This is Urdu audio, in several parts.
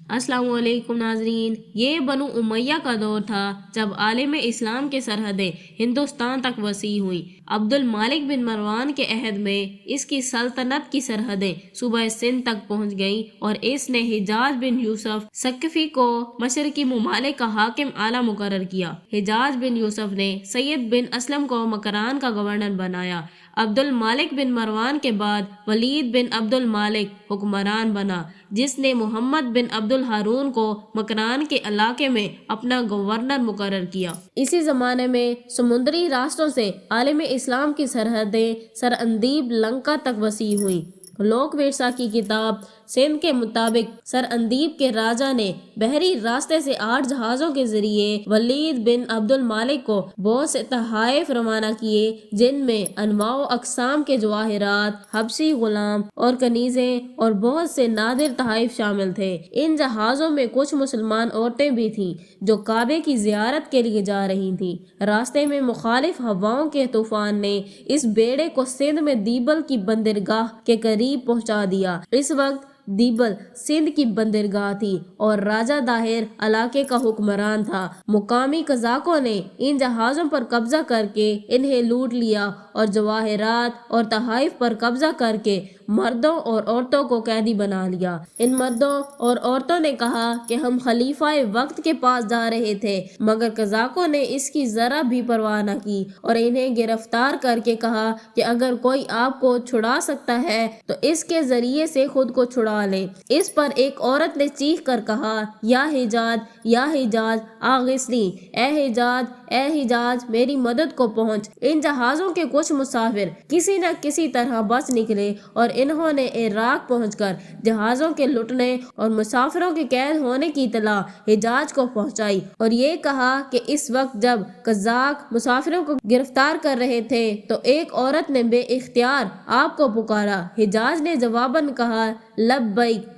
السلام علیکم ناظرین، یہ بنو امیہ کا دور تھا جب عالم اسلام کے سرحدیں ہندوستان تک وسیع ہوئیں۔ عبد المالک بن مروان کے عہد میں اس کی سلطنت کی سرحدیں صوبہ سندھ تک پہنچ گئیں اور اس نے حجاج بن یوسف ثقفی کو مشرقی ممالک کا حاکم اعلیٰ مقرر کیا۔ حجاج بن یوسف نے سید بن اسلم کو مکران کا گورنر بنایا۔ عبد المالک بن مروان کے بعد ولید بن عبد المالک حکمران بنا، جس نے محمد بن عبد الہارون کو مکران کے علاقے میں اپنا گورنر مقرر کیا۔ اسی زمانے میں سمندری راستوں سے عالم اسلام کی سرحدیں سر اندیب لنکا تک وسیع ہوئیں۔ لوک ورثہ کی کتاب سندھ کے مطابق سر اندیب کے راجہ نے بحری راستے سے 8 جہازوں کے ذریعے ولید بن عبد المالک کو بہت سے تحائف روانہ کیے، جن میں انواع و اقسام کے جواہرات، حبشی غلام اور کنیزیں اور بہت سے نادر تحائف شامل تھے۔ ان جہازوں میں کچھ مسلمان عورتیں بھی تھیں جو کعبے کی زیارت کے لیے جا رہی تھیں۔ راستے میں مخالف ہواؤں کے طوفان نے اس بیڑے کو سندھ میں دیبل کی بندرگاہ کے قریب پہنچا دیا۔ اس وقت دیبل سندھ کی بندرگاہ تھی اور راجہ داہر علاقے کا حکمران تھا۔ مقامی قزاقوں نے ان جہازوں پر قبضہ کر کے انہیں لوٹ لیا اور جواہرات اور تحائف پر قبضہ کر کے مردوں اور عورتوں کو قیدی بنا لیا۔ ان مردوں اور عورتوں نے کہا کہ ہم خلیفہ وقت کے پاس جا رہے تھے، مگر قزاقوں نے اس کی ذرا بھی پرواہ نہ کی اور انہیں گرفتار کر کے کہا کہ اگر کوئی آپ کو چھڑا سکتا ہے تو اس کے ذریعے سے خود کو چھڑا لے۔ اس پر ایک عورت نے چیخ کر کہا، یا حجاج آغثنی، اے حجاج میری مدد کو پہنچ۔ ان جہازوں کے کچھ مسافر کسی نہ کسی طرح بچ نکلے اور انہوں نے عراق پہنچ کر جہازوں کے لٹنے اور مسافروں کے قید ہونے کی اطلاع حجاج کو پہنچائی اور یہ کہا کہ اس وقت جب قزاق مسافروں کو گرفتار کر رہے تھے تو ایک عورت نے بے اختیار آپ کو پکارا۔ حجاج نے جواباً کہا، لبیک،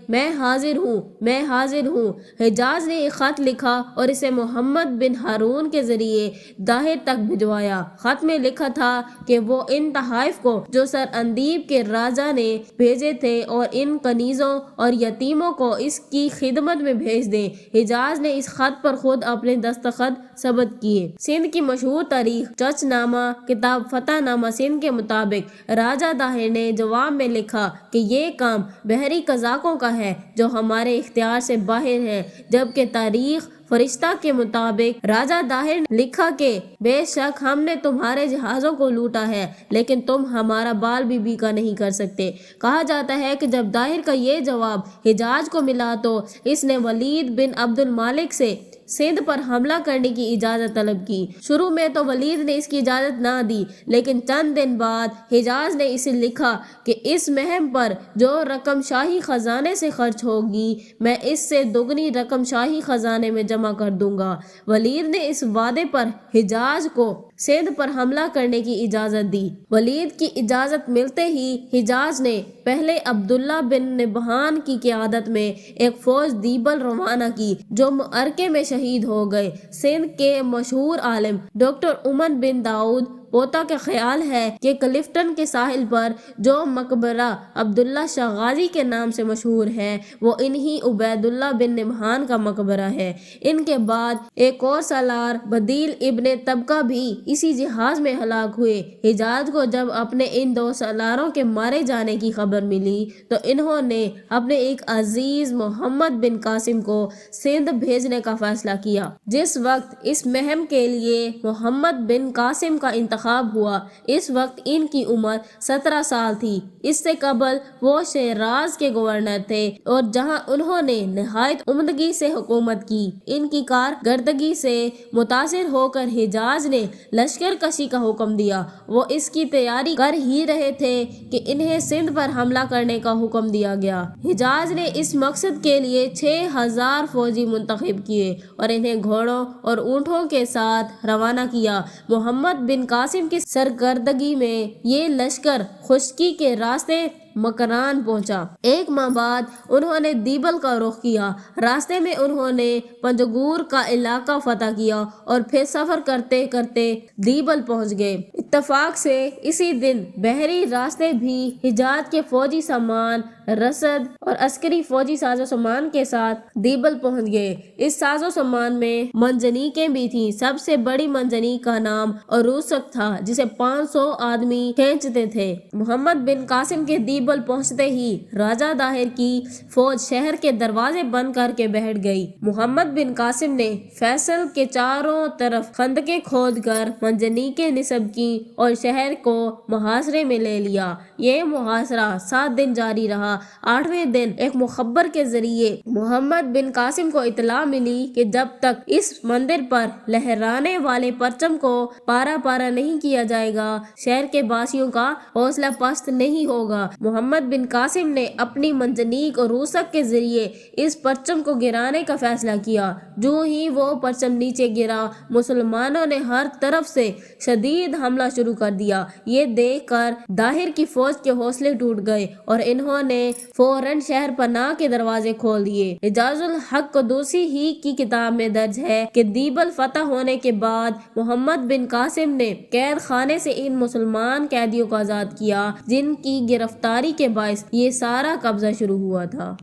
میں حاضر ہوں۔ حجاج نے ایک خط لکھا اور اسے محمد بن ہارون کے ذریعے داہر تک بھجوایا۔ خط میں لکھا تھا کہ وہ ان تحائف کو جو سر اندیب کے راجہ نے بھیجے تھے اور ان کنیزوں اور یتیموں کو اس کی خدمت میں بھیج دیں۔ حجاج نے اس خط پر خود اپنے دستخط ثبت کیے۔ سندھ کی مشہور تاریخ چچ نامہ کتاب فتح نامہ سندھ کے مطابق راجہ داہر نے جواب میں لکھا کہ یہ کام بحری قزاقوں کا ہے جو ہمارے اختیار سے باہر ہے، جبکہ تاریخ فرشتہ کے مطابق راجہ داہر نے لکھا کہ بے شک ہم نے تمہارے جہازوں کو لوٹا ہے، لیکن تم ہمارا بال بھی کا نہیں کر سکتے۔ کہا جاتا ہے کہ جب داہر کا یہ جواب حجاج کو ملا تو اس نے ولید بن عبد المالک سے سندھ پر حملہ کرنے کی اجازت طلب کی۔ شروع میں تو ولید نے اس کی اجازت نہ دی، لیکن چند دن بعد حجاج نے اسے لکھا کہ اس مہم پر جو رقم شاہی خزانے سے خرچ ہوگی میں اس سے دگنی رقم شاہی خزانے میں جمع کر دوں گا۔ ولید نے اس وعدے پر حجاج کو سندھ پر حملہ کرنے کی اجازت دی۔ ولید کی اجازت ملتے ہی حجاج نے پہلے عبداللہ بن نبہان کی قیادت میں ایک فوج دیبل روانہ کی جو معرکے میں شہید ہو گئے۔ سندھ کے مشہور عالم ڈاکٹر امن بن داؤد پوتا کا خیال ہے کہ کلفٹن کے ساحل پر جو مقبرہ عبداللہ شاہ غازی کے نام سے مشہور ہے وہ انہی عبیداللہ بن نبہان کا مقبرہ ہے۔ ان کے بعد ایک اور سالار بدیل ابن طبقہ بھی اسی جہاز میں ہلاک ہوئے۔ حجاج کو جب اپنے ان 2 سالاروں کے مارے جانے کی خبر ملی تو انہوں نے اپنے ایک عزیز محمد بن قاسم کو سندھ بھیجنے کا فیصلہ کیا۔ جس وقت اس مہم کے لیے محمد بن قاسم کا انتخاب ہوا اس وقت ان کی عمر 17 سال تھی۔ اس سے قبل وہ شیراز کے گورنر تھے اور جہاں انہوں نے نہایت عمدگی سے حکومت کی۔ ان کی کارکردگی سے متاثر ہو کر حجاج نے لشکر کشی کا حکم دیا۔ وہ اس کی تیاری کر ہی رہے تھے کہ انہیں سندھ پر حملہ کرنے کا حکم دیا گیا۔ حجاج نے اس مقصد کے لیے 6000 فوجی منتخب کیے اور انہیں گھوڑوں اور اونٹوں کے ساتھ روانہ کیا۔ محمد بن قاسم کی سرکردگی میں یہ لشکر خشکی کے راستے مکران پہنچا۔ ایک ماہ بعد انہوں نے دیبل کا رخ کیا۔ راستے میں انہوں نے پنجگور کا علاقہ فتح کیا اور پھر سفر کرتے کرتے دیبل پہنچ گئے۔ اتفاق سے اسی دن بحری راستے بھی حجاز کے فوجی سامان، رسد اور عسکری فوجی سازو سامان کے ساتھ دیبل پہنچ گئے۔ اس سازو سامان میں منجنیقیں بھی تھیں۔ سب سے بڑی منجنیق کا نام عروسک تھا جسے 500 آدمی کھینچتے تھے۔ محمد بن قاسم کے دیبل پہنچتے ہی راجہ داہر کی فوج شہر کے دروازے بند کر کے بیٹھ گئی۔ محمد بن قاسم نے فیصل کے چاروں طرف خندقیں کھود کر منجنیقیں نصب کی اور شہر کو محاصرے میں لے لیا۔ یہ محاصرہ 7 دن جاری رہا۔ 8ویں دن ایک مخبر کے ذریعے محمد بن قاسم کو اطلاع ملی کہ جب تک اس مندر پر لہرانے والے پرچم کو پارا پارا نہیں کیا جائے گا شہر کے باسیوں کا حوصلہ پست نہیں ہوگا۔ محمد بن قاسم نے اپنی منجنیق عروسک کے ذریعے اس پرچم کو گرانے کا فیصلہ کیا۔ جو ہی وہ پرچم نیچے گرا مسلمانوں نے ہر طرف سے شدید حملہ شروع کر دیا۔ یہ دیکھ کر داہر کی فوج کے حوصلے ٹوٹ گئے اور انہوں نے فوراً شہر پناہ کے دروازے کھول دیے۔ اعجاز الحق قدوسی ہی کی کتاب میں درج ہے کہ دیبل فتح ہونے کے بعد محمد بن قاسم نے قید خانے سے ان مسلمان قیدیوں کو آزاد کیا جن کی گرفتاری کے باعث یہ سارا قبضہ شروع ہوا تھا۔